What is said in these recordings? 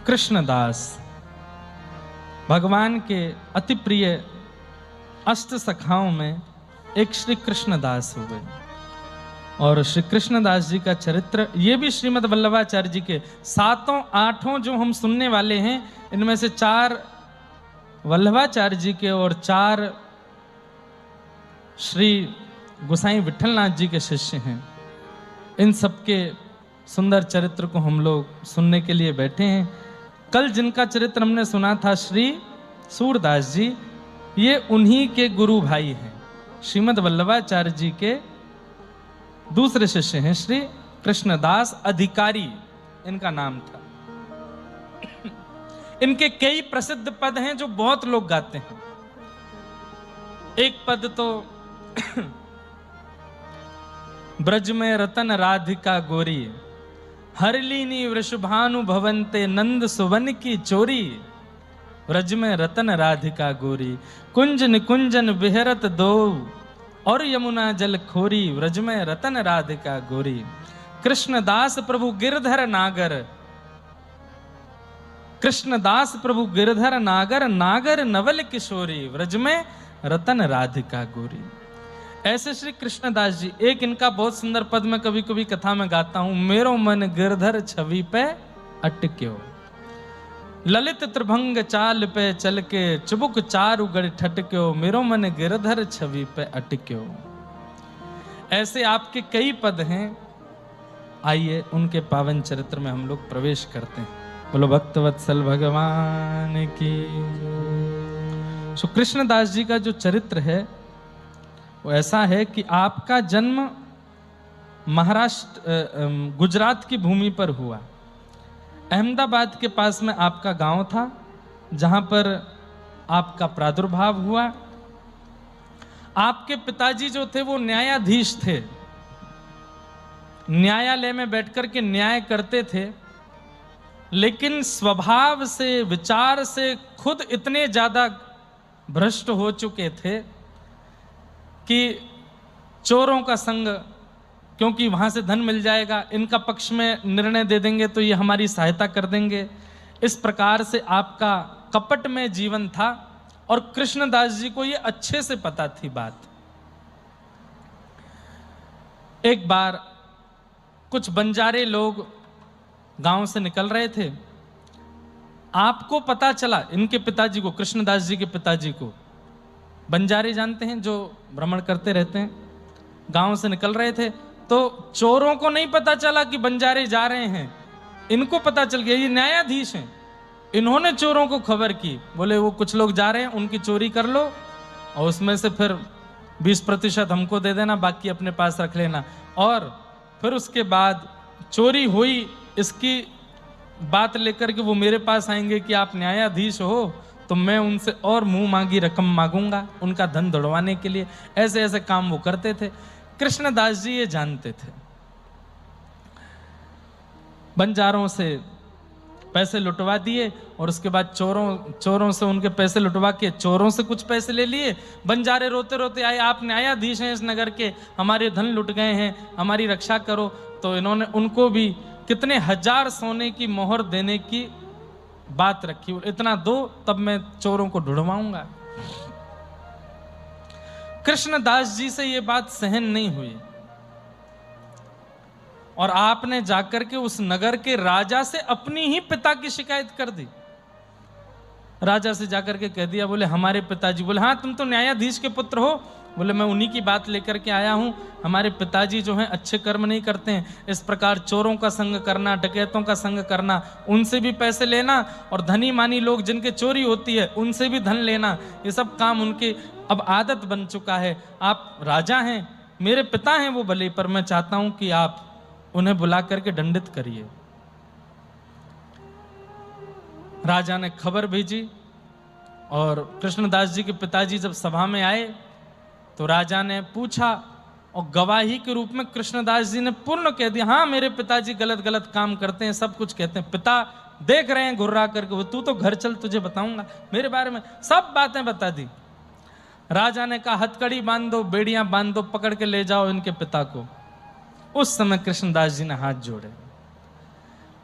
कृष्णदास भगवान के अति प्रिय अष्ट सखाओं में एक श्री कृष्णदास हुए। और श्री कृष्णदास जी का चरित्र ये भी श्रीमद् वल्लभाचार्य जी के सातों आठों जो हम सुनने वाले हैं, इनमें से 4 वल्लभाचार्य जी के और 4 श्री गोसाई विठलनाथ जी के शिष्य हैं। इन सबके सुंदर चरित्र को हम लोग सुनने के लिए बैठे हैं। कल जिनका चरित्र हमने सुना था श्री सूरदास जी, ये उन्हीं के गुरु भाई हैं। श्रीमद् वल्लभाचार्य जी के दूसरे शिष्य हैं श्री कृष्णदास अधिकारी, इनका नाम था। इनके कई प्रसिद्ध पद हैं जो बहुत लोग गाते हैं। एक पद तो ब्रज में रतन राधिका गोरी, हरलीनी वृषभानु भवंते नंद सुवन की चोरी। ब्रज में रतन राधिका गोरी, कुंज निकुंजन विहरत दो, और यमुना जल खोरी। ब्रज में रतन राधिका गोरी, कृष्णदास प्रभु गिरधर नागर। कृष्णदास प्रभु गिरधर नागर, नागर नवल किशोरी। ब्रज में रतन राधिका गोरी। ऐसे श्री कृष्णदास जी, एक इनका बहुत सुंदर पद में कभी कभी कथा में गाता हूं। मेरो मन गिरधर छवि पे अटक्यो, ललित त्रिभंग चाल पे चल के, चुबुक चारु गढ़ ठटक्यो। मेरो मन गिरधर छवि पे अटक्यो। ऐसे आपके कई पद हैं। आइए उनके पावन चरित्र में हम लोग प्रवेश करते हैं। बोलो भक्तवत्सल भगवान की। सो कृष्णदास जी का जो चरित्र है वो ऐसा है कि आपका जन्म महाराष्ट्र गुजरात की भूमि पर हुआ। अहमदाबाद के पास में आपका गांव था जहां पर आपका प्रादुर्भाव हुआ। आपके पिताजी जो थे वो न्यायाधीश थे, न्यायालय में बैठकर के न्याय करते थे, लेकिन स्वभाव से विचार से खुद इतने ज्यादा भ्रष्ट हो चुके थे कि चोरों का संग, क्योंकि वहां से धन मिल जाएगा, इनका पक्ष में निर्णय दे देंगे तो ये हमारी सहायता कर देंगे। इस प्रकार से आपका कपट में जीवन था और कृष्णदास जी को ये अच्छे से पता थी बात। एक बार कुछ बंजारे लोग गांव से निकल रहे थे। आपको पता चला, इनके पिताजी को, कृष्णदास जी के पिताजी को, बंजारे जानते हैं जो भ्रमण करते रहते हैं, गांव से निकल रहे थे तो चोरों को नहीं पता चला कि बंजारे जा रहे हैं। इनको पता चल गया ये न्यायाधीश हैं। इन्होंने चोरों को खबर की, बोले वो कुछ लोग जा रहे हैं, उनकी चोरी कर लो और उसमें से फिर 20% हमको दे देना, बाकी अपने पास रख लेना। और फिर उसके बाद चोरी हुई, इसकी बात लेकर के वो मेरे पास आएंगे कि आप न्यायाधीश हो, तो मैं उनसे और मुंह मांगी रकम मांगूंगा उनका धन दौड़वाने के लिए। ऐसे ऐसे काम वो करते थे। कृष्णदास जी ये जानते थे। बंजारों से पैसे लुटवा दिए और उसके बाद चोरों से उनके पैसे लुटवा के चोरों से कुछ पैसे ले लिए। बंजारे रोते रोते आए, आप न्यायाधीश हैं इस नगर के, हमारे धन लुट गए हैं, हमारी रक्षा करो। तो इन्होंने उनको भी कितने 1000 सोने की मोहर देने की बात रखी, इतना दो तब मैं चोरों को ढूंढवाऊंगा। कृष्णदास जी से यह बात सहन नहीं हुई और आपने जाकर के उस नगर के राजा से अपनी ही पिता की शिकायत कर दी। राजा से जाकर के कह दिया, बोले हमारे पिताजी, बोले हाँ तुम तो न्यायाधीश के पुत्र हो, बोले मैं उन्हीं की बात लेकर के आया हूं। हमारे पिताजी जो हैं अच्छे कर्म नहीं करते हैं, इस प्रकार चोरों का संग करना, डकैतों का संग करना, उनसे भी पैसे लेना और धनी मानी लोग जिनके चोरी होती है उनसे भी धन लेना, ये सब काम उनकी अब आदत बन चुका है। आप राजा हैं, मेरे पिता हैं वो भले, पर मैं चाहता हूं कि आप उन्हें बुला करके दंडित करिए। राजा ने खबर भेजी और कृष्णदास जी के पिताजी जब सभा में आए तो राजा ने पूछा और गवाही के रूप में कृष्णदास जी ने पूर्ण कह दिया, हाँ मेरे पिताजी गलत गलत काम करते हैं, सब कुछ कहते हैं। पिता देख रहे हैं घुर्रा करके, वो तू तो घर चल, तुझे बताऊंगा, मेरे बारे में सब बातें बता दी। राजा ने कहा हथकड़ी बांध दो, बेड़ियां बांध दो, पकड़ के ले जाओ इनके पिता को। उस समय कृष्णदास जी ने हाथ जोड़े,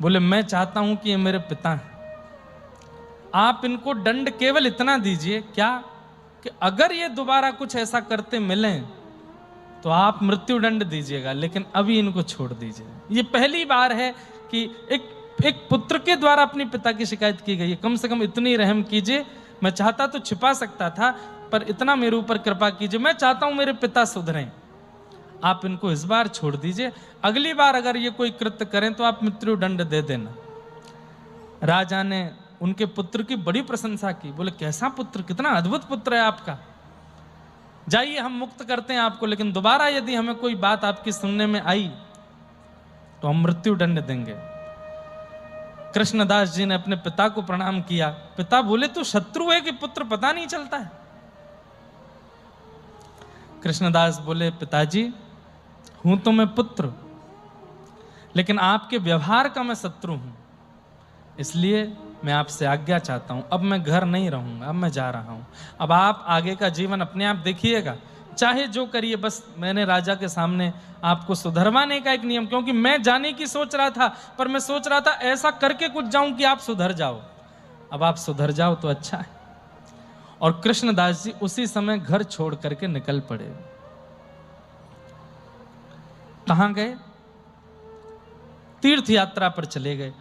बोले मैं चाहता हूं कि ये मेरे पिता हैं, आप इनको दंड केवल इतना दीजिए क्या कि अगर ये दोबारा कुछ ऐसा करते मिलें तो आप मृत्यु दंड दीजिएगा, लेकिन अभी इनको छोड़ दीजिए। ये पहली बार है कि एक पुत्र के द्वारा अपने पिता की शिकायत की गई है। कम से कम इतनी रहम कीजिए। मैं चाहता तो छिपा सकता था, पर इतना मेरे ऊपर कृपा कीजिए। मैं चाहता हूं मेरे पिता सुधरें, आप इनको इस बार छोड़ दीजिए। अगली बार अगर ये कोई कृत्य करें तो आप मृत्यु दंड दे देना। राजा ने उनके पुत्र की बड़ी प्रशंसा की। बोले कैसा पुत्र, कितना अद्भुत पुत्र है आपका, जाइए हम मुक्त करते हैं आपको, लेकिन दोबारा यदि हमें कोई बात आपकी सुनने में आई तो हम मृत्यु दंड देंगे। कृष्णदास जी ने अपने पिता को प्रणाम किया। पिता बोले तू शत्रु है कि पुत्र, पता नहीं चलता है। कृष्णदास बोले पिताजी हूं तो मैं पुत्र, लेकिन आपके व्यवहार का मैं शत्रु हूं, इसलिए मैं आपसे आज्ञा चाहता हूं। अब मैं घर नहीं रहूंगा, अब मैं जा रहा हूं। अब आप आगे का जीवन अपने आप देखिएगा, चाहे जो करिए, बस मैंने राजा के सामने आपको सुधरवाने का एक नियम, क्योंकि मैं जाने की सोच रहा था, पर मैं सोच रहा था ऐसा करके कुछ जाऊं कि आप सुधर जाओ। अब आप सुधर जाओ तो अच्छा है। और कृष्णदास जी उसी समय घर छोड़ करके निकल पड़े। कहां गए? तीर्थ यात्रा पर चले गए।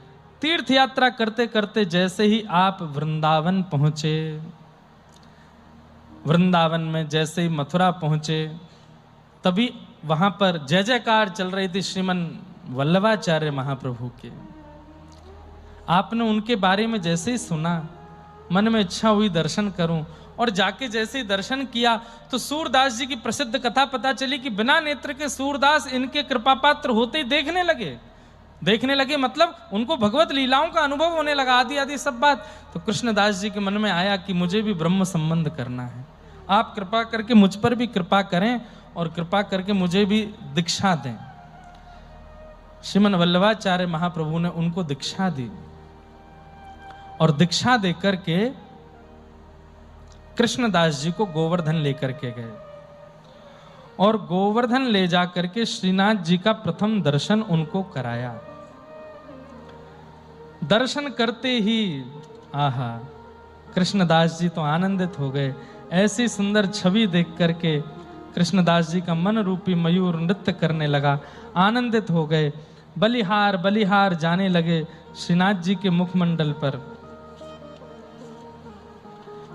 तीर्थ यात्रा करते करते जैसे ही आप वृंदावन पहुंचे, वृंदावन में जैसे ही मथुरा पहुंचे, तभी वहां पर जय जयकार चल रही थी श्रीमन वल्लभाचार्य महाप्रभु के। आपने उनके बारे में जैसे ही सुना, मन में इच्छा हुई दर्शन करूं, और जाके जैसे ही दर्शन किया तो सूरदास जी की प्रसिद्ध कथा पता चली कि बिना नेत्र के सूरदास इनके कृपा पात्र होते ही देखने लगे, मतलब उनको भगवत लीलाओं का अनुभव होने लगा, आदि आदि सब बात। तो कृष्णदास जी के मन में आया कि मुझे भी ब्रह्म संबंध करना है, आप कृपा करके मुझ पर भी कृपा करें और कृपा करके मुझे भी दीक्षा दें। श्रीमन वल्लभाचार्य महाप्रभु ने उनको दीक्षा दी, और दीक्षा देकर के कृष्णदास जी को गोवर्धन लेकर के गए, और गोवर्धन ले जाकर के श्रीनाथ जी का प्रथम दर्शन उनको कराया। दर्शन करते ही आहा, कृष्णदास जी तो आनंदित हो गए। ऐसी सुंदर छवि देख करके कृष्णदास जी का मन रूपी मयूर नृत्य करने लगा, आनंदित हो गए। बलिहार बलिहार जाने लगे श्रीनाथ जी के मुखमंडल पर।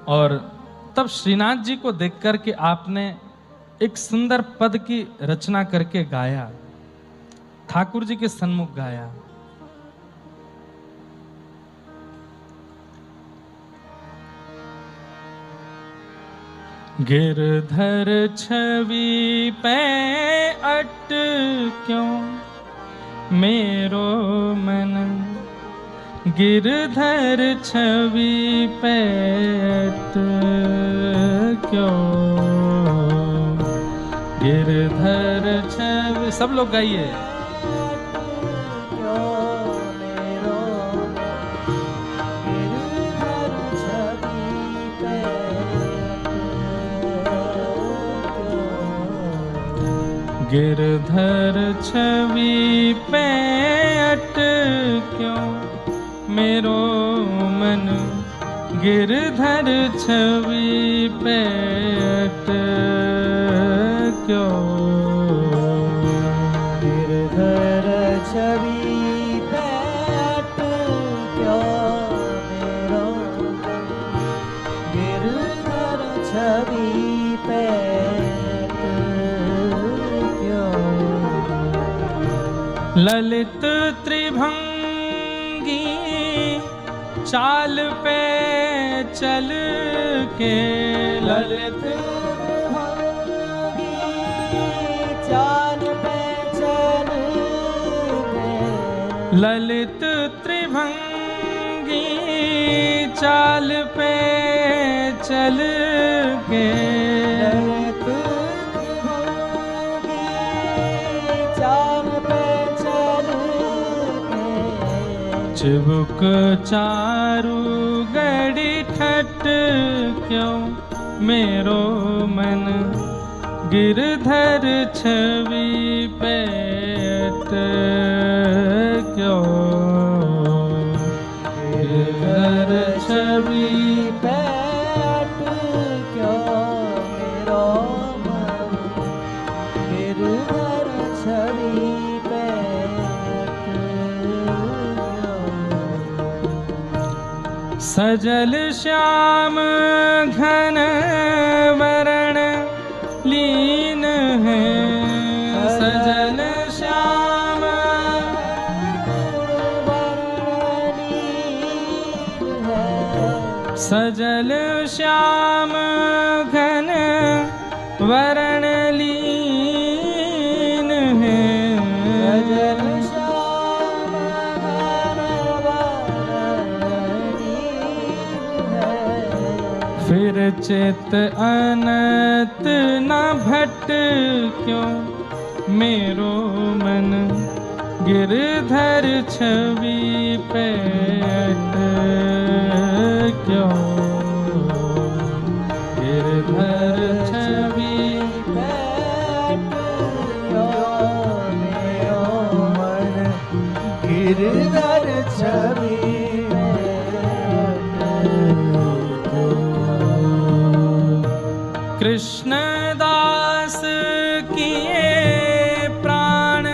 और तब श्रीनाथ जी को देख करके आपने एक सुंदर पद की रचना करके गाया, ठाकुर जी के सन्मुख गाया। गिरधर छवि पे अटक्यों मेरो मन, गिरधर छवि पे अटक्यों, गिरधर छवि। सब लोग गाइए। गिरधर छवि पे अटक्यों मेरो मन, गिरधर छवि पे अटक्यों, गिरधर छवि पे अटक्यों मेरो, गिरधर छवि पे ललित त्रिभंगी चाल पे चल के, ललित त्रिभंगी चाल पे चल के, ललित त्रिभंगी चाल पे चल के, ललित चिबुक चारु गड़ी ठट क्यों मेरो मन, गिरधर छवि पे अटक्यों, गिरधर छवि सजल श्याम घन वरण लीन है, सजल श्याम सजल श्याम घन वरण लीन है, सजल श्याम घन वरण लीन है। फिर चित अनत न भट क्यों मेरो मन गिरधर छवि पे क्यों, गिरधर छवि गिरधर छवि कृष्णदास किए प्राण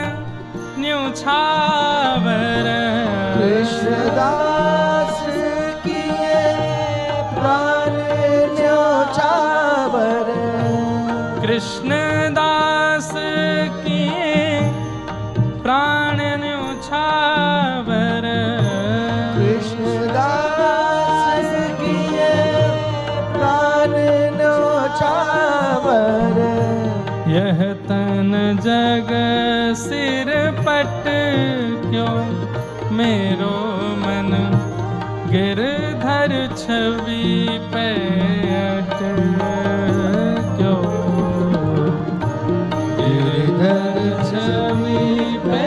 न्योछावर, कृष्णदास किए प्राण न्योछावर, कृष्णदास किए प्राण न्योछावर, कृष्णदास किए प्राण न्योछावर। यह तन जग सिर पट क्यों मेरो मन गिरधर छवि पे क्यों, गिरधर छवि पे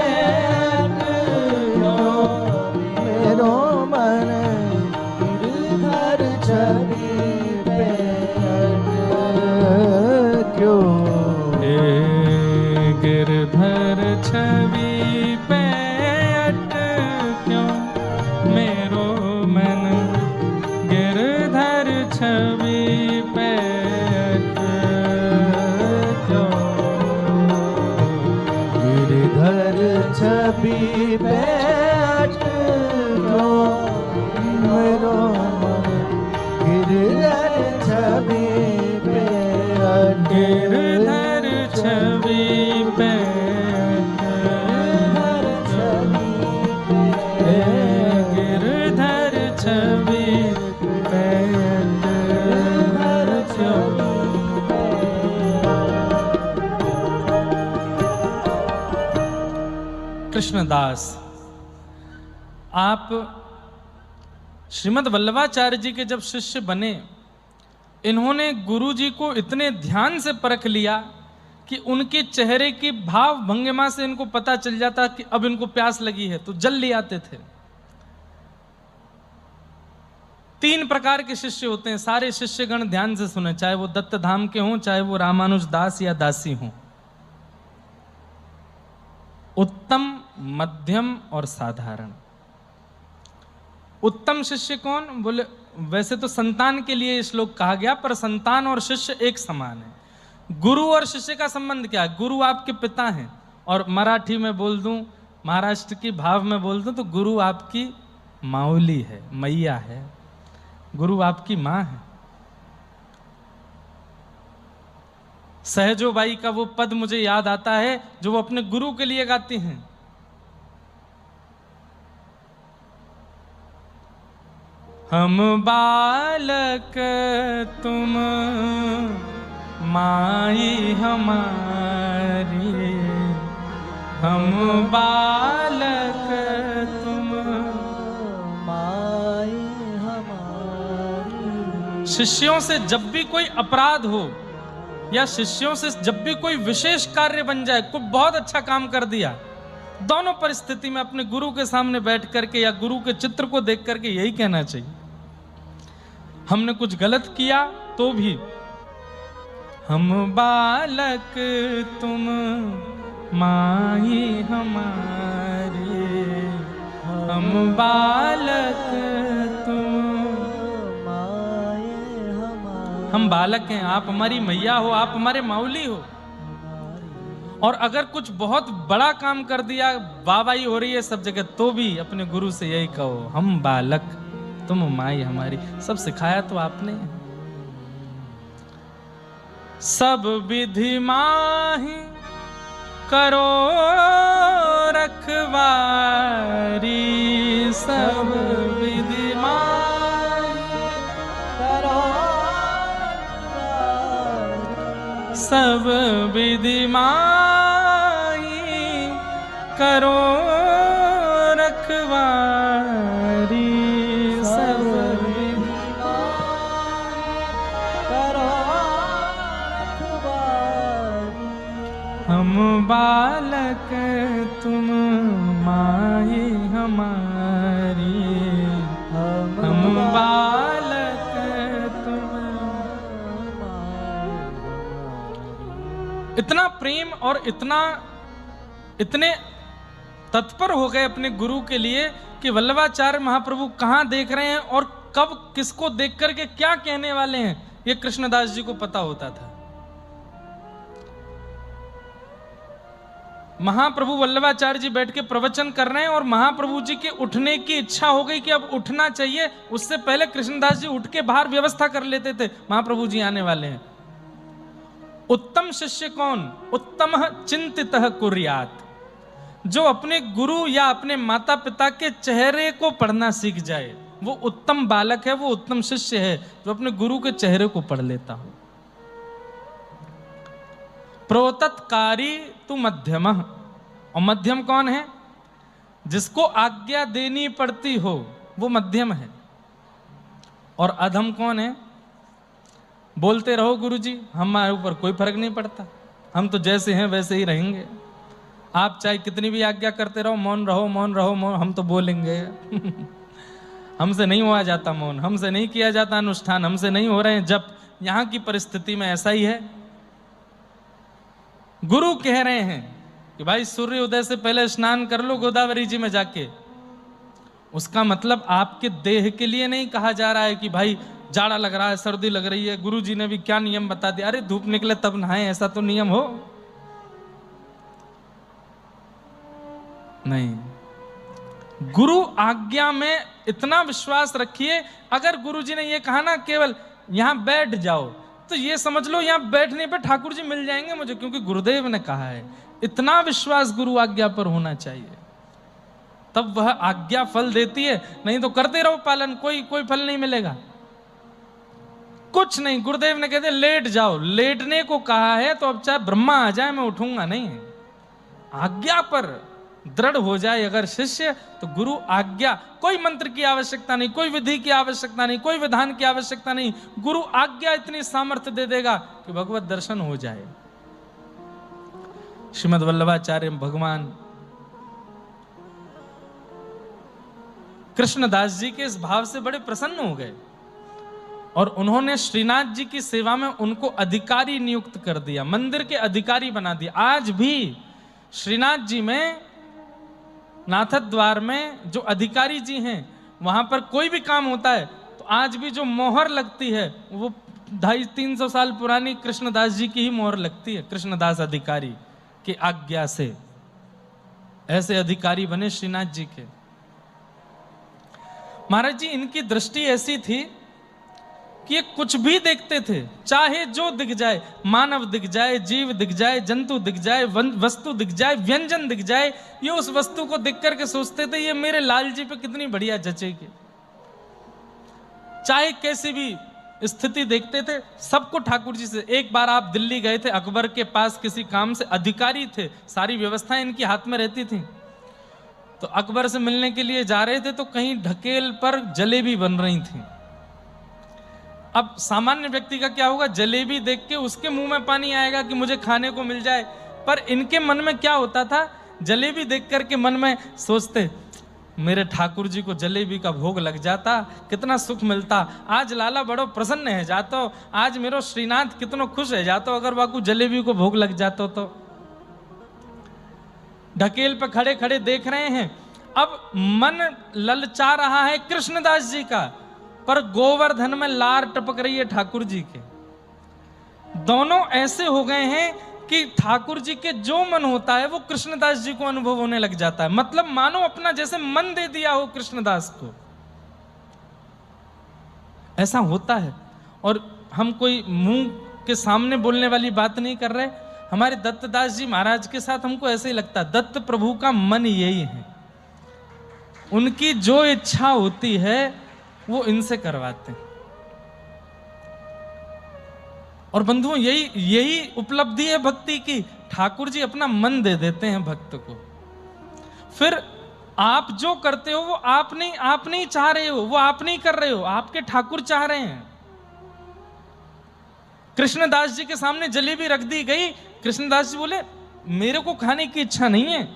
क्यों, मेरो मन गिरधर छवि पे क्यों, गिरधर छवि पे क्यों मेरो मन गिरधर छवि पे क्यों, गिरधर छवि पे क्यों मेरो मन गिरधर छवि पे गिरधर छवि पे गिरधर छवि पे कृष्णदास, आप श्रीमद् वल्लभाचार्य जी के जब शिष्य बने, इन्होंने गुरु जी को इतने ध्यान से परख लिया कि उनके चेहरे की भाव भंगिमा से इनको पता चल जाता कि अब इनको प्यास लगी है, तो जल ले आते थे। 3 प्रकार के शिष्य होते हैं, सारे शिष्यगण ध्यान से सुने, चाहे वो दत्त धाम के हों, चाहे वो रामानुज दास या दासी हों। उत्तम, मध्यम और साधारण। उत्तम शिष्य कौन? बोले वैसे तो संतान के लिए श्लोक कहा गया, पर संतान और शिष्य एक समान है। गुरु और शिष्य का संबंध क्या है? गुरु आपके पिता हैं, और मराठी में बोल दूं, महाराष्ट्र की भाव में बोल दूं तो गुरु आपकी माऊली है, मैया है, गुरु आपकी माँ है। सहजोबाई का वो पद मुझे याद आता है जो वो अपने गुरु के लिए गाती हैं। हम बालक तुम माई हमारी, हम बालक तुम माई हमारी। शिष्यों से जब भी कोई अपराध हो या शिष्यों से जब भी कोई विशेष कार्य बन जाए, कोई बहुत अच्छा काम कर दिया, दोनों परिस्थिति में अपने गुरु के सामने बैठ करके या गुरु के चित्र को देख करके यही कहना चाहिए, हमने कुछ गलत किया तो भी हम बालक तुम माही हमारी, हम बालक तुम माए हमारी। हम बालक हैं, आप हमारी मैया हो, आप हमारे माऊली हो। और अगर कुछ बहुत बड़ा काम कर दिया, वाहवाही हो रही है सब जगह, तो भी अपने गुरु से यही कहो, हम बालक तुम माई हमारी। सब सिखाया तो आपने। सब विधि माही करो रखवारी, सब विधि माही करो सब विधि माही करो रखवारी, सब विधि करो रखवारी। हम बालक तुम माई हमारी, हम बालक तुम। इतना प्रेम और इतने तत्पर हो गए अपने गुरु के लिए कि वल्लभाचार्य महाप्रभु कहां देख रहे हैं और कब किसको देख करके क्या कहने वाले हैं, ये कृष्णदास जी को पता होता था। महाप्रभु वल्लभाचार्य जी बैठ के प्रवचन कर रहे हैं और महाप्रभु जी के उठने की इच्छा हो गई कि अब उठना चाहिए। उससे पहले कृष्णदास जी उठ के बाहर व्यवस्था कर लेते थे, महाप्रभु जी आने वाले हैं। उत्तम शिष्य कौन? उत्तम चिंतितः कुर्यात्, जो अपने गुरु या अपने माता पिता के चेहरे को पढ़ना सीख जाए, वो उत्तम बालक है, वो उत्तम शिष्य है जो अपने गुरु के चेहरे को पढ़ लेता हो। प्रोतत्कारी तु मध्यमः, और मध्यम कौन है? जिसको आज्ञा देनी पड़ती हो वो मध्यम है। और अधम कौन है? बोलते रहो गुरुजी, हमारे ऊपर कोई फर्क नहीं पड़ता, हम तो जैसे हैं वैसे ही रहेंगे, आप चाहे कितनी भी आज्ञा करते रहो, मौन रहो मौन रहो मौन, हम तो बोलेंगे। हमसे नहीं हुआ जाता मौन, हमसे नहीं किया जाता अनुष्ठान, हमसे नहीं हो रहे हैं जब। यहाँ की परिस्थिति में ऐसा ही है। गुरु कह रहे हैं कि भाई सूर्य उदय से पहले स्नान कर लो गोदावरी जी में जाके। उसका मतलब आपके देह के लिए नहीं कहा जा रहा है कि भाई जाड़ा लग रहा है, सर्दी लग रही है, गुरु जी ने भी क्या नियम बता दिया, अरे धूप निकले तब नहाए, ऐसा तो नियम हो नहीं। गुरु आज्ञा में इतना विश्वास रखिए, अगर गुरु जी ने ये कहा ना केवल यहां बैठ जाओ, तो ये समझ लो यहां बैठने पे ठाकुर जी मिल जाएंगे मुझे, क्योंकि गुरुदेव ने कहा है। इतना विश्वास गुरु आज्ञा पर होना चाहिए, तब वह आज्ञा फल देती है। नहीं तो करते रहो पालन, कोई फल नहीं मिलेगा, कुछ नहीं। गुरुदेव ने कहते लेट जाओ, लेटने को कहा है तो अब चाहे ब्रह्मा आ जाए मैं उठूंगा नहीं। आज्ञा पर दृढ़ हो जाए अगर शिष्य, तो गुरु आज्ञा, कोई मंत्र की आवश्यकता नहीं, कोई विधि की आवश्यकता नहीं, कोई विधान की आवश्यकता नहीं, गुरु आज्ञा इतनी सामर्थ्य दे देगा कि भगवत दर्शन हो जाए। श्रीमद् वल्लभाचार्य भगवान कृष्णदास जी के इस भाव से बड़े प्रसन्न हो गए और उन्होंने श्रीनाथ जी की सेवा में उनको अधिकारी नियुक्त कर दिया, मंदिर के अधिकारी बना दिया। आज भी श्रीनाथ जी में, नाथद द्वार में जो अधिकारी जी हैं, वहां पर कोई भी काम होता है तो आज भी जो मोहर लगती है वो 250-300 साल पुरानी कृष्णदास जी की ही मोहर लगती है, कृष्णदास अधिकारी की आज्ञा से। ऐसे अधिकारी बने श्रीनाथ जी के। महाराज जी इनकी दृष्टि ऐसी थी कि ये कुछ भी देखते थे, चाहे जो दिख जाए, मानव दिख जाए, जीव दिख जाए, जंतु दिख जाए, वस्तु दिख जाए, व्यंजन दिख जाए, ये उस वस्तु को देख करके सोचते थे ये मेरे लाल जी पे कितनी बढ़िया जचेगी। चाहे कैसी भी स्थिति देखते थे, सबको ठाकुर जी से। एक बार आप दिल्ली गए थे, अकबर के पास किसी काम से, अधिकारी थे, सारी व्यवस्थाएं इनकी हाथ में रहती थी, तो अकबर से मिलने के लिए जा रहे थे तो कहीं ढकेल पर जलेबी बन रही थी। अब सामान्य व्यक्ति का क्या होगा, जलेबी देख के उसके मुंह में पानी आएगा कि मुझे खाने को मिल जाए, पर इनके मन में क्या होता था, जलेबी देख करके मन में सोचते मेरे ठाकुर जी को जलेबी का भोग लग जाता कितना सुख मिलता, आज लाला बड़ो प्रसन्न है जातो, आज मेरो श्रीनाथ कितना खुश है जातो अगर बाकू जलेबी को भोग लग जातो। तो ढकेल पे खड़े खड़े देख रहे हैं। अब मन ललचा रहा है कृष्णदास जी का, पर गोवर्धन में लार टपक रही है ठाकुर जी के। दोनों ऐसे हो गए हैं कि ठाकुर जी के जो मन होता है वो कृष्णदास जी को अनुभव होने लग जाता है। मतलब मानो अपना जैसे मन दे दिया हो कृष्णदास को। ऐसा होता है। और हम कोई मुंह के सामने बोलने वाली बात नहीं कर रहे। हमारे दत्तदास जी महाराज के साथ हमको ऐसे ही लगता, दत्त प्रभु का मन यही है, उनकी जो इच्छा होती है वो इनसे करवाते हैं। और बंधुओं यही उपलब्धि है भक्ति की। ठाकुर जी अपना मन दे देते हैं भक्त को। फिर आप जो करते हो वो आप नहीं चाह रहे हो, वो आप नहीं कर रहे हो, आपके ठाकुर चाह रहे हैं। कृष्णदास जी के सामने जलेबी रख दी गई, कृष्णदास जी बोले मेरे को खाने की इच्छा नहीं है,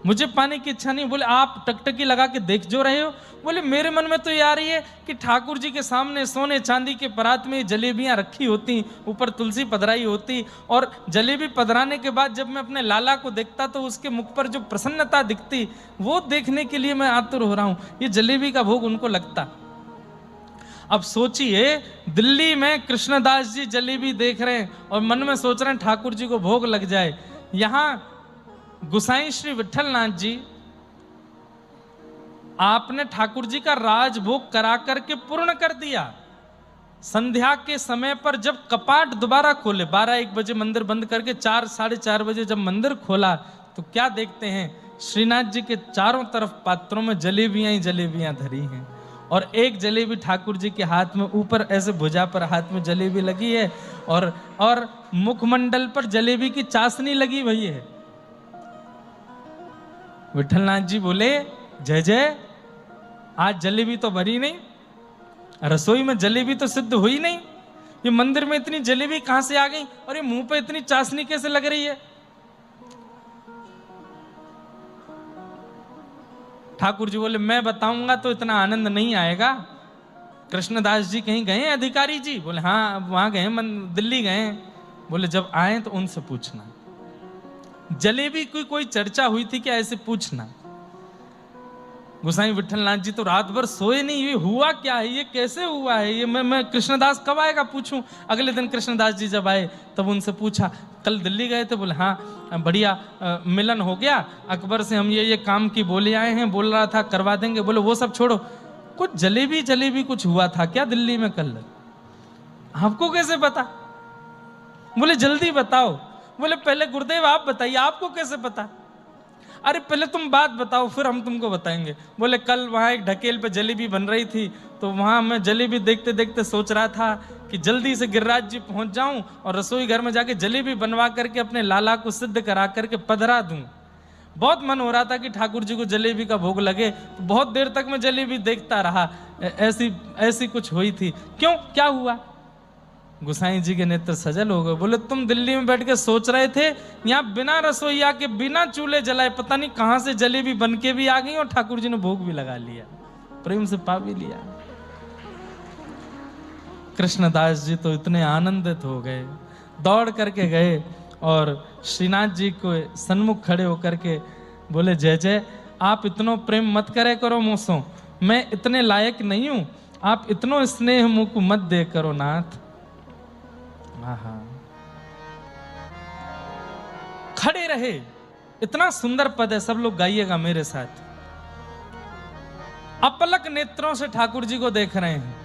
मुझे पाने की इच्छा नहीं। बोले आप टकटकी लगा के देख जो रहे हो। बोले मेरे मन में तो ये आ रही है कि ठाकुर जी के सामने सोने चांदी के परात में जलेबियां रखी होती, ऊपर तुलसी पधराई होती, और जलेबी पधराने के बाद जब मैं अपने लाला को देखता तो उसके मुख पर जो प्रसन्नता दिखती, वो देखने के लिए मैं आतुर हो रहा हूं। ये जलेबी का भोग उनको लगता। अब सोचिए, दिल्ली में कृष्णदास जी जलेबी देख रहे हैं और मन में सोच रहे हैं ठाकुर जी को भोग लग जाए। यहां गुसाई श्री विठलनाथ जी, आपने ठाकुर जी का राजभोग करा करके पूर्ण कर दिया। संध्या के समय पर जब कपाट दोबारा खोले, 12-1 बजे मंदिर बंद करके 4 साढ़े 4 बजे जब मंदिर खोला तो क्या देखते हैं, श्रीनाथ जी के चारों तरफ पात्रों में जलेबियां ही जलेबियां धरी हैं, और एक जलेबी ठाकुर जी के हाथ में, ऊपर ऐसे भुजा पर हाथ में जलेबी लगी है, और मुखमंडल पर जलेबी की चाशनी लगी हुई है। विठलनाथ जी बोले जय जय, आज जलेबी तो भरी नहीं, रसोई में जलेबी तो सिद्ध हुई नहीं, ये मंदिर में इतनी जलेबी कहां से आ गई, और ये मुंह पे इतनी चाशनी कैसे लग रही है। ठाकुर जी बोले मैं बताऊंगा तो इतना आनंद नहीं आएगा। कृष्णदास जी कहीं गए अधिकारी जी? बोले हाँ वहां गए, दिल्ली गए। बोले जब आए तो उनसे पूछना, जलेबी की कोई चर्चा हुई थी क्या, ऐसे पूछना। गोसाई विठलनाथ जी तो रात भर सोए नहीं, ये हुआ क्या है, ये कैसे हुआ है, ये मैं कृष्णदास कब आएगा पूछूं। अगले दिन कृष्णदास जी जब आए तब उनसे पूछा, कल दिल्ली गए थे? बोले हाँ बढ़िया मिलन हो गया, अकबर से हम ये काम की बोले आए हैं, बोल रहा था करवा देंगे। बोले वो सब छोड़ो, कुछ जलेबी कुछ हुआ था क्या दिल्ली में कल? आपको कैसे पता? बोले जल्दी बताओ। बोले पहले गुरुदेव आप बताइए, आपको कैसे पता? अरे पहले तुम बात बताओ फिर हम तुमको बताएंगे। बोले कल वहाँ एक ढकेल पे जलेबी बन रही थी, तो वहाँ मैं जलेबी देखते देखते सोच रहा था कि जल्दी से गिरिराज जी पहुँच जाऊं और रसोई घर में जाके जलेबी बनवा करके अपने लाला को सिद्ध करा करके पधरा दूं। बहुत मन हो रहा था कि ठाकुर जी को जलेबी का भोग लगे, तो बहुत देर तक मैं जलेबी देखता रहा। ऐसी कुछ हुई थी। क्यों, क्या हुआ? गोसाई जी के नेत्र सजल हो गए। बोले तुम दिल्ली में बैठ के सोच रहे थे, यहाँ बिना रसोईया के बिना चूल्हे जलाए पता नहीं कहां से जलेबी बन के भी आ गई और ठाकुर जी ने भोग भी लगा लिया, प्रेम से पा भी लिया। कृष्णदास जी तो इतने आनंदित हो गए, दौड़ करके गए और श्रीनाथ जी को सन्मुख खड़े होकर के बोले जय जय, आप इतनो प्रेम मत करे करो मुझसो, मैं इतने लायक नहीं हूं, आप इतनो स्नेह मुझको मत दे करो नाथ। खड़े रहे, इतना सुंदर पद है, सब लोग गाइएगा मेरे साथ। अपलक नेत्रों से ठाकुर जी को देख रहे हैं,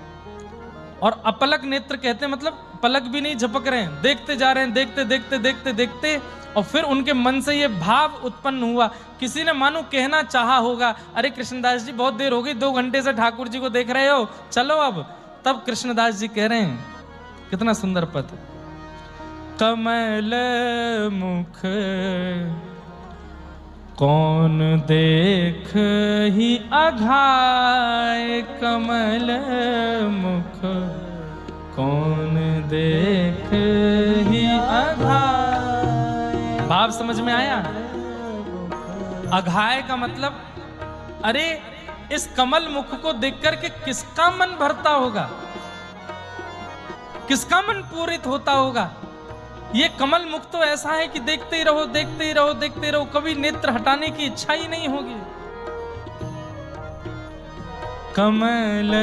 और अपलक नेत्र कहते हैं मतलब पलक भी नहीं झपक रहे हैं, देखते जा रहे हैं, देखते देखते देखते देखते, और फिर उनके मन से ये भाव उत्पन्न हुआ। किसी ने मानो कहना चाहा होगा, अरे कृष्णदास जी बहुत देर हो गई, 2 घंटे से ठाकुर जी को देख रहे हो, चलो अब। तब कृष्णदास जी कह रहे हैं, कितना सुंदर पद, कमल मुख कौन देख ही अघाय, कमल मुख कौन देख ही अघाय। भाव समझ में आया? अघाय का मतलब, अरे इस कमल मुख को देख करके किसका मन भरता होगा, किसका मन पूरित होता होगा। ये कमल मुख तो ऐसा है कि देखते ही रहो, देखते ही रहो, देखते रहो, कभी नेत्र हटाने की इच्छा ही नहीं होगी। कमल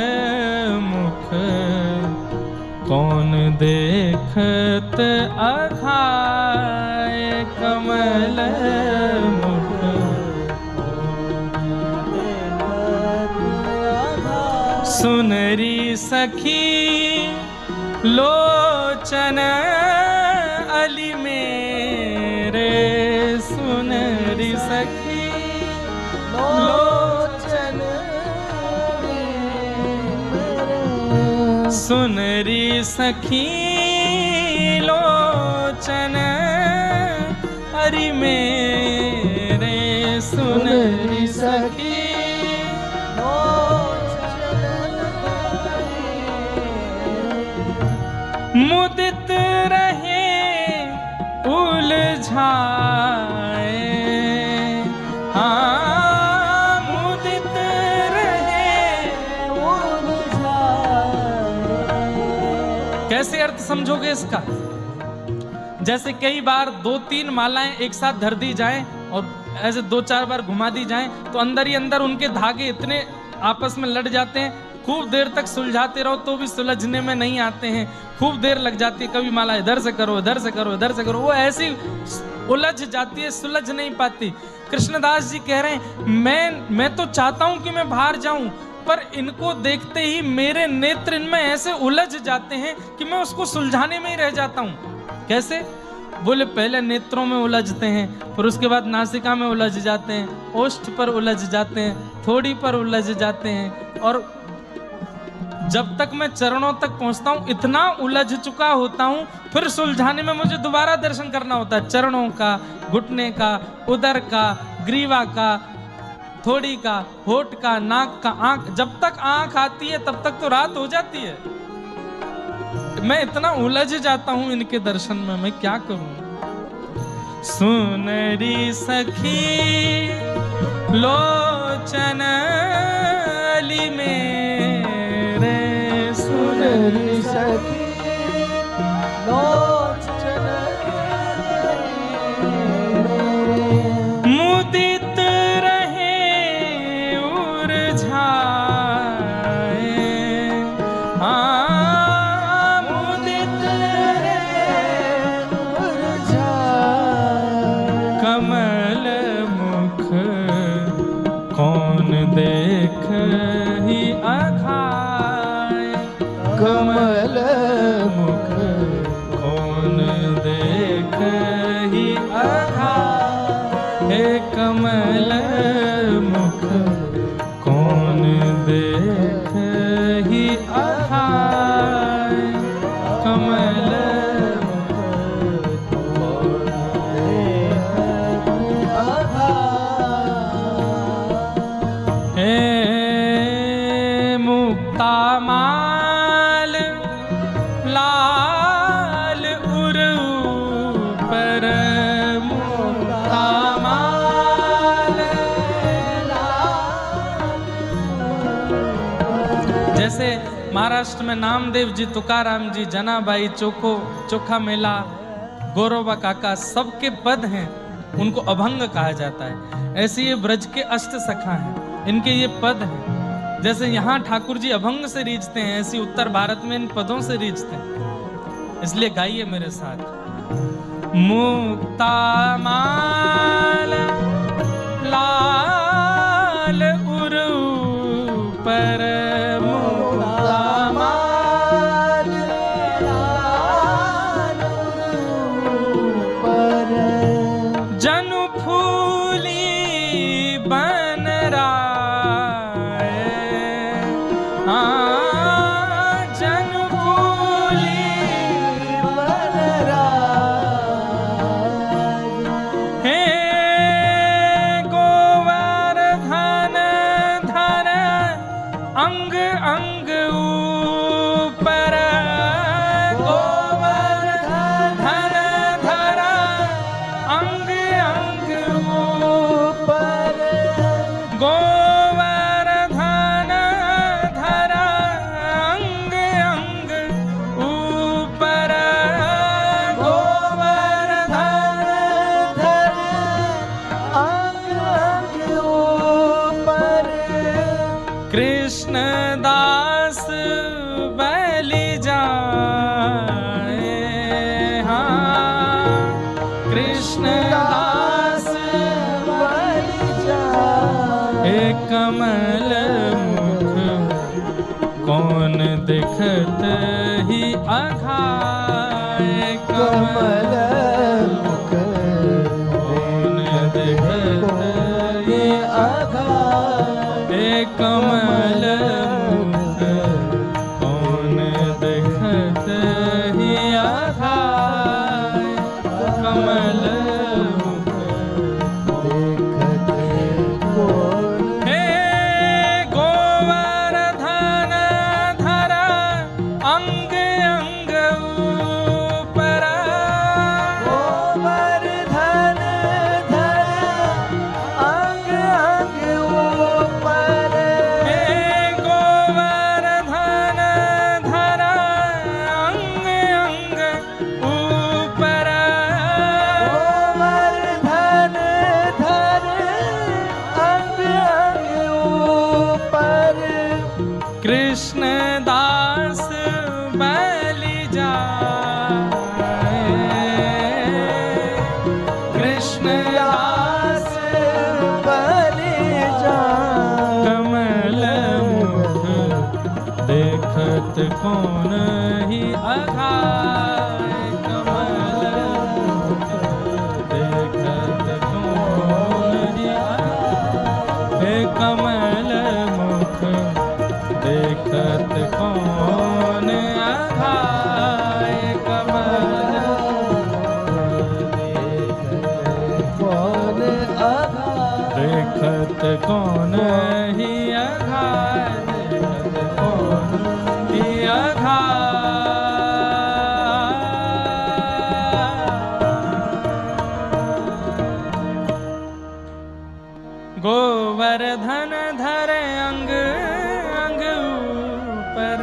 मुख कौन देखत अघाय, कमल मुख सुनरी सखी लोचन अली मेरे, सुनरी सखी लोचन मेरे, सुनरी सखी लोचन अरि मेरे, सुनरी सखी मुदित रहे उलझाए, हाँ मुदित रहे उलझाए। कैसे अर्थ समझोगे इसका? जैसे कई बार 2-3 मालाएं एक साथ धर दी जाएं और ऐसे 2-4 बार घुमा दी जाएं तो अंदर ही अंदर उनके धागे इतने आपस में लड़ जाते हैं, खूब देर तक सुलझाते रहो तो भी सुलझने में नहीं आते हैं, खूब देर लग जाती है। कभी माला इधर से करो, इधर से करो, इधर से करो, वो ऐसी उलझ जाती है, सुलझ नहीं पाती। कृष्णदास जी कह रहे हैं मैं तो चाहता हूं कि मैं बाहर जाऊं, पर इनको देखते ही मेरे नेत्र इनमें ऐसे उलझ जाते हैं कि मैं उसको सुलझाने में ही रह जाता हूं। कैसे? बोले पहले नेत्रों में उलझते हैं, फिर उसके बाद नासिका में उलझ जाते हैं, ओष्ठ पर उलझ जाते हैं, थोड़ी पर उलझ जाते हैं, और जब तक मैं चरणों तक पहुंचता हूं इतना उलझ चुका होता हूं, फिर सुलझाने में मुझे दोबारा दर्शन करना होता है। चरणों का, घुटने का, उदर का, ग्रीवा का, थोड़ी का, होठ का, नाक का, आंख, जब तक आंख आती है तब तक तो रात हो जाती है। मैं इतना उलझ जाता हूं इनके दर्शन में, मैं क्या करूं? सुनरी सखी लोचन अली मेरे, सुनरी सखी लोचन मेरे, मुदित रहे उलझाए, हाँ मुदित रहे उलझाए। कमल मुख कौन देख ही अघाए, कमल मुख कौन देख ही अघाए, हे कमल मुख कौन देख ही अघाए, कमल हे मुक्ता माल लाल उरु पर, मुक्ता माल। जैसे महाराष्ट्र में नामदेव जी, तुकाराम जी, जनाबाई, चोखा मेला, गौरवा काका, सबके पद हैं, उनको अभंग कहा जाता है। ऐसे ये ब्रज के अष्ट सखा हैं, इनके ये पद हैं। जैसे यहाँ ठाकुर जी अभंग से रीझते हैं, ऐसी उत्तर भारत में इन पदों से रीझते हैं। इसलिए गाइए मेरे साथ। मुक्ता माल लाल उरु पर, मुक्ता माल लाल पर, जनु फूली बन राय, हाँ जनु फूली बन राय। हे गोवर्धन धर अंग अंग ऊपर, गोवर्धन धर अंग अंग ऊपर, गोवर्धन धर अंग अंग ऊपर, गोवर्धन धर अंग अंग ऊपर, कृष्ण दास बलि जाए, हाँ कृष्ण दास बलि जाए। एक कमल मुख कौन कौन दिखत ही अघाय कमल मुख कौन दिखत ही आघाय कमल मुख कौन दिखत ही अघाय कमल मुख देखते कौन हे गोवर्धन धर अंग अंग ऊपर गोवर्धन धर अंग अंग ऊपर हे गोवर्धन धर अंग अंग ऊपर गोवर्धन धर अंग अंग ऊपर कृष्ण दास बलि जाए कृष्ण दास बलि जाए कमल मुख देखत कौन ही अघाय कमल मुख देखत कौन ही अघाय हे कमल मुख देखत कौन अघाय कमल कौन आघाय देखत कौन ही अघाय देखत कौन ही अघाय गोवर्धन धर अंग अंग ऊपर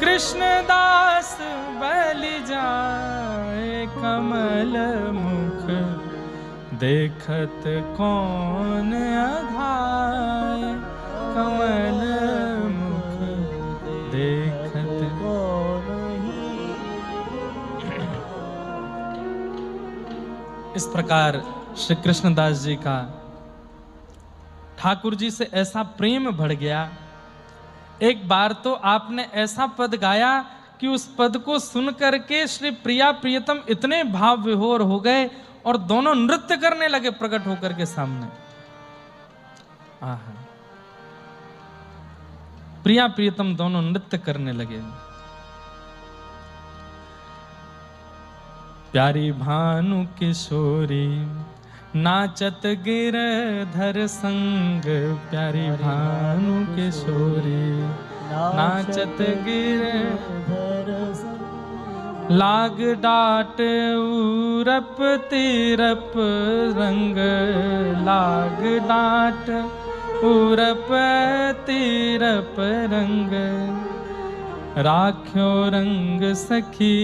कृष्ण दास बलि जाए कमल मुख देखत कौन अघाय कमल मुख देखत इस प्रकार श्री कृष्णदास जी का ठाकुर जी से ऐसा प्रेम बढ़ गया। एक बार तो आपने ऐसा पद गाया कि उस पद को सुन करके श्री प्रिया प्रियतम इतने भाव विभोर हो गए और दोनों नृत्य करने लगे प्रकट होकर के सामने। आहा, प्रिया प्रियतम दोनों नृत्य करने लगे। प्यारी भानु किशोरी नाचत गिरधर संग प्यारी भानु किशोरी नाचत गिरधर लाग डाट उरप तिरप रंग लाग डाट उरप तिरप रंग राख्यो रंग सखी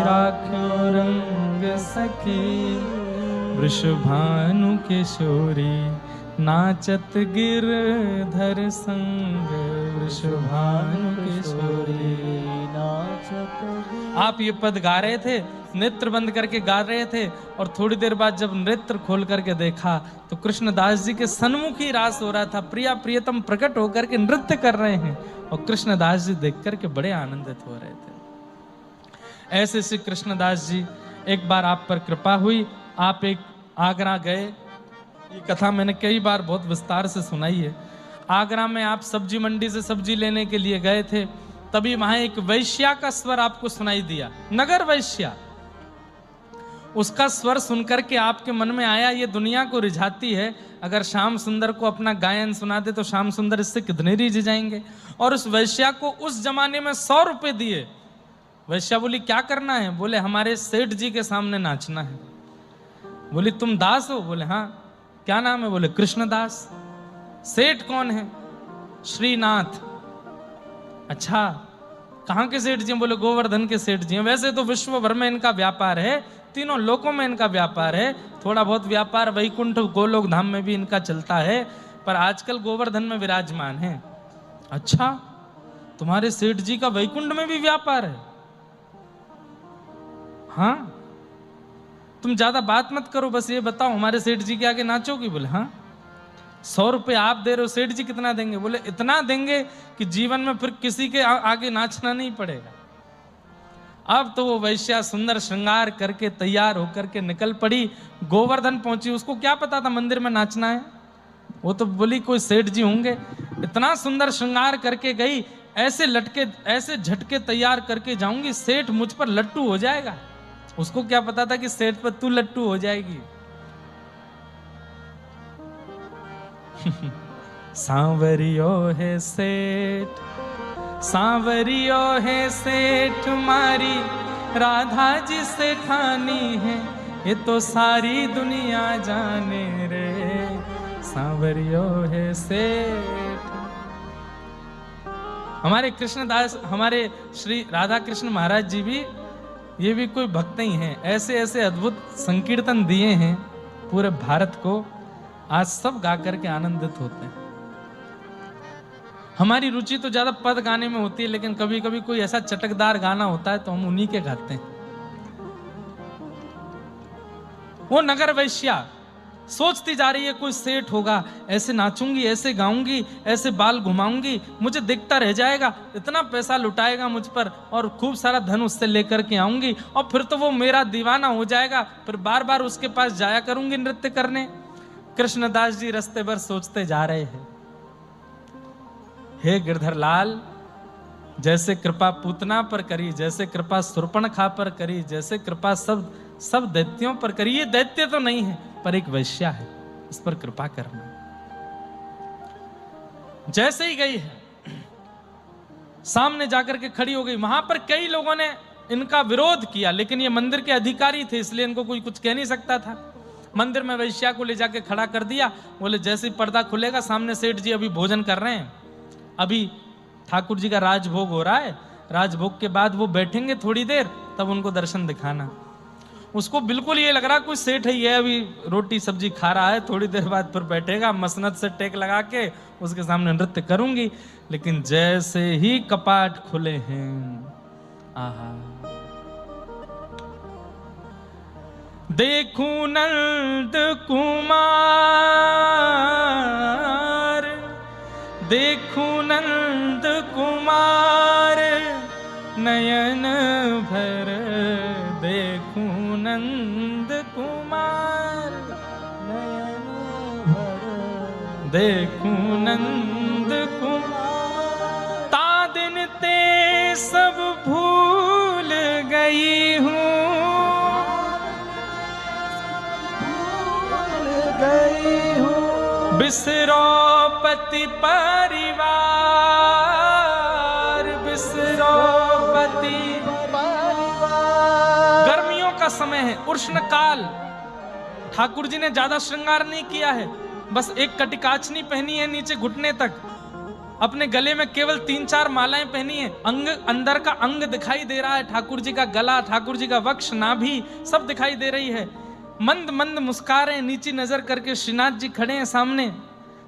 राख्यो रंग सखी वृषभानु किशोरी नाचत गिरधर संग वृषभानु किशोरी नाचत आप ये पद गा रहे थे, नेत्र बंद करके गा रहे थे और थोड़ी देर बाद जब नेत्र खोल करके देखा तो कृष्णदास जी के सन्मुख ही रास हो रहा था। प्रिया प्रियतम प्रकट होकर के नृत्य कर रहे हैं और कृष्णदास जी देख करके बड़े आनंदित हो रहे थे। ऐसे श्री कृष्णदास जी, एक बार आप पर कृपा हुई, आप एक आगरा गए। ये कथा मैंने कई बार बहुत विस्तार से सुनाई है। आगरा में आप सब्जी मंडी से सब्जी लेने के लिए गए थे, तभी वहां एक वैश्या का स्वर आपको सुनाई दिया, नगर वैश्या। उसका स्वर सुनकर के आपके मन में आया ये दुनिया को रिझाती है, अगर श्याम सुंदर को अपना गायन सुना दे तो श्याम सुंदर इससे कितने रिझ जाएंगे। और उस वैश्या को उस जमाने में 100 रुपए दिए। वैश्या बोली क्या करना है? बोले हमारे सेठ जी के सामने नाचना है। बोली तुम दास हो? बोले हाँ। क्या नाम है? बोले कृष्णदास। सेठ कौन है? श्रीनाथ। अच्छा, कहाँ के सेठ जी हैं? बोले गोवर्धन के सेठ जी हैं। वैसे तो विश्व भर में इनका व्यापार है, तीनों लोकों में इनका व्यापार है, थोड़ा बहुत व्यापार वैकुंठ गोलोक धाम में भी इनका चलता है, पर आजकल गोवर्धन में विराजमान है। अच्छा, तुम्हारे सेठ जी का वैकुंठ में भी व्यापार है? हाँ। तुम ज्यादा बात मत करो, बस ये बताओ हमारे सेठ जी के आगे नाचोगी? बोले हाँ। 100 रुपये आप दे रहे हो, सेठ जी कितना देंगे? बोले इतना देंगे कि जीवन में फिर किसी के आगे नाचना नहीं पड़ेगा। अब तो वो वैश्या सुंदर श्रृंगार करके तैयार होकर के निकल पड़ी, गोवर्धन पहुंची। उसको क्या पता था मंदिर में नाचना है? वो तो बोली कोई सेठ जी होंगे। इतना सुंदर श्रृंगार करके गई, ऐसे लटके ऐसे झटके तैयार करके जाऊंगी, सेठ मुझ पर लट्टू हो जाएगा। उसको क्या पता था कि सेठ पर तू लट्टू हो जाएगी। सांवरियो है सेठ, सांवरियो है सेठ, मारी राधा जी से ठानी है, ये तो सारी दुनिया जाने रे, सांवरियो है सेठ। हमारे कृष्णदास, हमारे श्री राधा कृष्ण महाराज जी भी, ये भी कोई भक्त ही हैं। ऐसे ऐसे अद्भुत संकीर्तन दिए हैं पूरे भारत को, आज सब गा करके आनंदित होते हैं। हमारी रुचि तो ज्यादा पद गाने में होती है, लेकिन कभी कभी कोई ऐसा चटकदार गाना होता है तो हम उन्हीं के गाते हैं। वो नगर वैश्या सोचती जा रही है कोई सेठ होगा, ऐसे नाचूंगी, ऐसे गाऊंगी, ऐसे बाल घुमाऊंगी, मुझे देखता रह जाएगा, इतना पैसा लुटाएगा मुझ पर और खूब सारा धन उससे लेकर के आऊंगी, और फिर तो वो मेरा दीवाना हो जाएगा, फिर बार बार उसके पास जाया करूंगी नृत्य करने। कृष्णदास जी रास्ते भर सोचते जा रहे हैं, हे गिरधर लाल, जैसे कृपा पूतना पर करी, जैसे कृपा सुर्पणखा पर करी, जैसे कृपा सब दैत्यों पर करी, ये दैत्य तो नहीं है पर एक वैश्या है, इस पर कृपा करना। जैसे ही गई है, सामने जाकर के खड़ी हो गई। वहां पर कई लोगों ने इनका विरोध किया, लेकिन ये मंदिर के अधिकारी थे इसलिए इनको कोई कुछ कह नहीं सकता था। मंदिर में वैश्या को ले जाके खड़ा कर दिया। बोले जैसे ही पर्दा खुलेगा, सामने सेठ जी अभी भोजन कर रहे हैं, अभी ठाकुर जी का राजभोग हो रहा है, राजभोग के बाद वो बैठेंगे थोड़ी देर, तब उनको दर्शन दिखाना। उसको बिल्कुल ये लग रहा कोई सेठ है, ये अभी रोटी सब्जी खा रहा है, थोड़ी देर बाद फिर बैठेगा, मसनद से टेक लगा के उसके सामने नृत्य करूंगी। लेकिन जैसे ही कपाट खुले हैं, आहा, देखूं नंद कुमार, देखूं नंद कुमार, नयन भर देखूं नंद कुमार, नयन भर देखूं नंद कुमार, तादिन ते सब भूल गई हूँ, भूल गई हूँ, बिसरो पति परिवार, बिसरो पति परिवार। गर्मियों का समय है, उष्ण काल। ठाकुर जी ने ज्यादा श्रृंगार नहीं किया है, बस एक कटिकाचनी पहनी है नीचे घुटने तक, अपने गले में केवल 3-4 मालाएं पहनी है, अंग अंदर का अंग दिखाई दे रहा है, ठाकुर जी का गला, ठाकुर जी का वक्ष, नाभि सब दिखाई दे रही है। मंद मंद मुस्का रहे हैं, नीची नजर करके श्रीनाथ जी खड़े हैं सामने,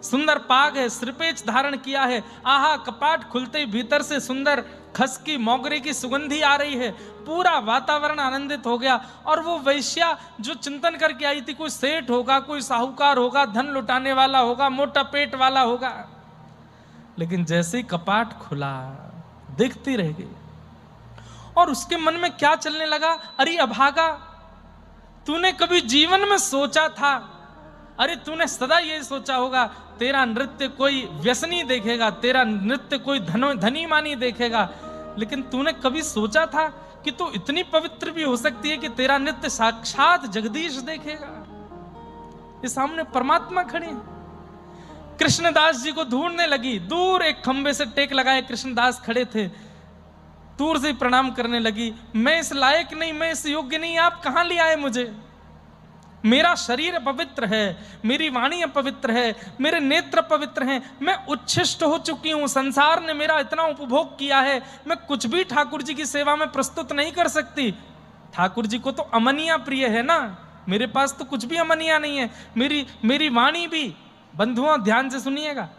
सुंदर पाग है, सिरपेच धारण किया है। आहा, कपाट खुलते ही भीतर से सुंदर खसकी मोगरे की सुगंधी आ रही है, पूरा वातावरण आनंदित हो गया। और वो वैश्या जो चिंतन करके आई थी, कोई सेठ होगा, कोई साहूकार होगा, धन लुटाने वाला होगा, मोटा पेट वाला होगा, लेकिन जैसे ही कपाट खुला देखती रह गई। और उसके मन में क्या चलने लगा, अरे अभागा, तूने कभी जीवन में सोचा था, अरे तूने सदा ये सोचा होगा तेरा नृत्य कोई व्यसनी देखेगा, तेरा नृत्य कोई धनी मानी देखेगा, लेकिन तूने कभी सोचा था कि तू इतनी पवित्र भी हो सकती है कि तेरा नृत्य साक्षात जगदीश देखेगा। ये सामने परमात्मा खड़े हैं। कृष्णदास जी को ढूंढने लगी, दूर एक खंबे से टेक लगाए कृष्णदास खड़े थे, दूर से प्रणाम करने लगी, मैं इस लायक नहीं, मैं इस योग्य नहीं, आप कहां ले आए मुझे? मेरा शरीर पवित्र है, मेरी वाणी पवित्र है, मेरे नेत्र पवित्र हैं, मैं उच्छिष्ट हो चुकी हूं, संसार ने मेरा इतना उपभोग किया है, मैं कुछ भी ठाकुर जी की सेवा में प्रस्तुत नहीं कर सकती। ठाकुर जी को तो अमनिया प्रिय है ना, मेरे पास तो कुछ भी अमनिया नहीं है। मेरी वाणी भी, बंधुओं ध्यान से सुनिएगा,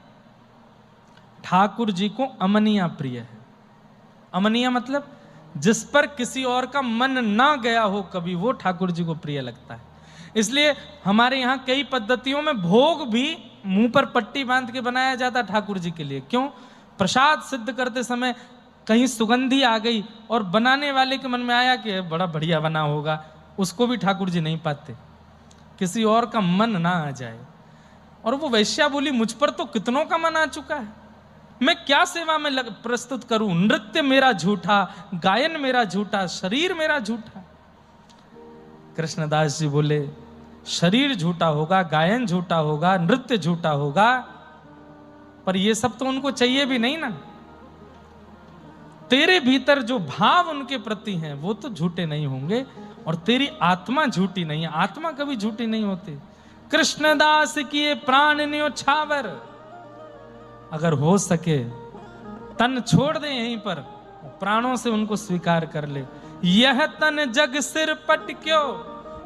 ठाकुर जी को अमनिया प्रिय है। अमनिया मतलब जिस पर किसी और का मन ना गया हो कभी, वो ठाकुर जी को प्रिय लगता है। इसलिए हमारे यहाँ कई पद्धतियों में भोग भी मुंह पर पट्टी बांध के बनाया जाता ठाकुर जी के लिए। क्यों? प्रसाद सिद्ध करते समय कहीं सुगंधी आ गई और बनाने वाले के मन में आया कि बड़ा बढ़िया बना होगा, उसको भी ठाकुर जी नहीं पाते, किसी और का मन ना आ जाए। और वो वैश्या बोली, मुझ पर तो कितनों का मन आ चुका है, मैं क्या सेवा में प्रस्तुत करूं? नृत्य मेरा झूठा, गायन मेरा झूठा, शरीर मेरा झूठा। कृष्णदास जी बोले, शरीर झूठा होगा, गायन झूठा होगा, नृत्य झूठा होगा, पर ये सब तो उनको चाहिए भी नहीं ना। तेरे भीतर जो भाव उनके प्रति हैं वो तो झूठे नहीं होंगे, और तेरी आत्मा झूठी नहीं है, आत्मा कभी झूठी नहीं होती। कृष्णदास किए प्राण न्योछावर, अगर हो सके तन छोड़ दे यहीं पर, प्राणों से उनको स्वीकार कर ले। यह तन जग सिर पट क्यों,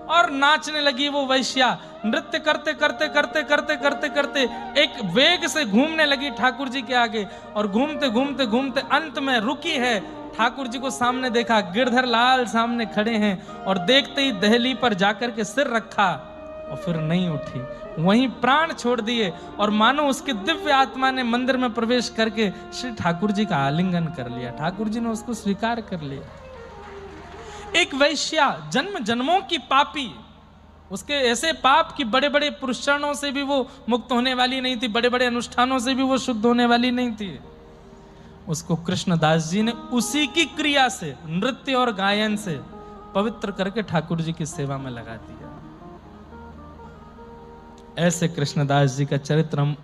और नाचने लगी वो वैश्या। नृत्य करते करते करते करते करते करते एक वेग से घूमने लगी ठाकुर जी के आगे, और घूमते घूमते घूमते अंत में रुकी है। ठाकुर जी को सामने देखा, गिरधर लाल सामने खड़े हैं, और देखते ही दहली पर जाकर के सिर रखा और फिर नहीं उठी, वहीं प्राण छोड़ दिए, और मानो उसके दिव्य आत्मा ने मंदिर में प्रवेश करके श्री ठाकुर जी का आलिंगन कर लिया। ठाकुर जी ने उसको स्वीकार कर लिया। एक वैश्या, जन्म जन्मों की पापी, उसके ऐसे पाप कि बड़े बड़े पुरुषारणों से भी वो मुक्त होने वाली नहीं थी, बड़े बड़े अनुष्ठानों से भी वो शुद्ध होने वाली नहीं थी। उसको कृष्णदास जी ने उसी की क्रिया से, नृत्य और गायन से पवित्र करके ठाकुर जी की सेवा में लगा दिया। ऐसे कृष्णदास जी का चरित्र हम